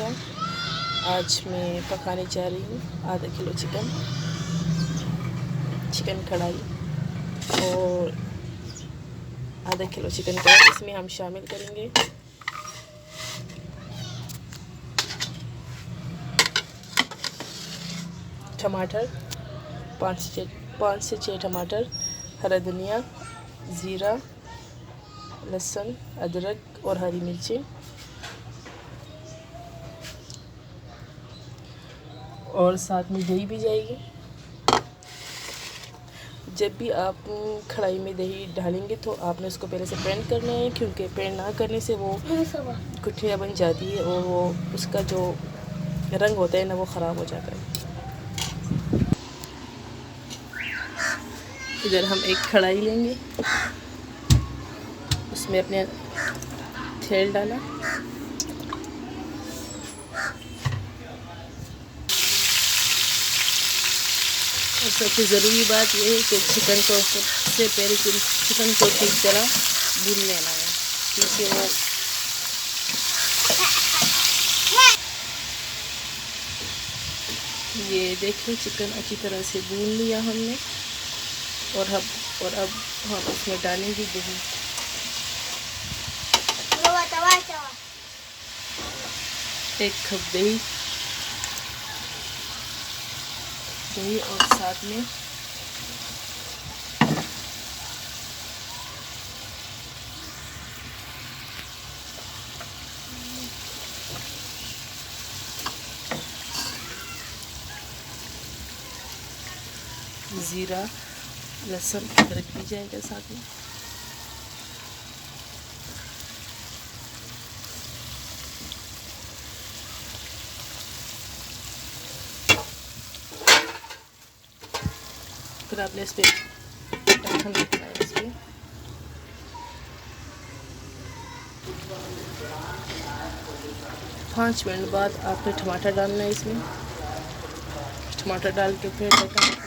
तरीका। आज मैं पकाने जा रही हूँ आधा किलो चिकन कढ़ाई और आधा किलो चिकन कढ़ाई। इसमें हम शामिल करेंगे टमाटर, 5 से 6 टमाटर, हरा धनिया, ज़ीरा, लहसुन, अदरक और हरी मिर्ची। और साथ में दही भी जाएगी। जब भी आप कढ़ाई में दही डालेंगे तो आपने उसको पहले से पेंट करना है, क्योंकि पेंट ना करने से वो गुठलियाँ बन जाती है और वो उसका जो रंग होता है ना वो ख़राब हो जाता है। इधर हम एक कढ़ाई लेंगे, उसमें अपने तेल डाला, और सबसे ज़रूरी बात यह है कि चिकन को सबसे पहले चिकन को ठीक तरह भून लेना है, क्योंकि वो ये देखिए चिकन अच्छी तरह से भून लिया हमने। और अब हम इसमें डालेंगे दही। एक कप दही और साथ में ज़ीरा, लहसुन, अदरक भी जाएगा साथ में। फिर आपने इस पर ढक्कन रखना है। इस पर 5 मिनट बाद आपने टमाटर डालना है। इसमें टमाटर डाल के फिर ढक्कन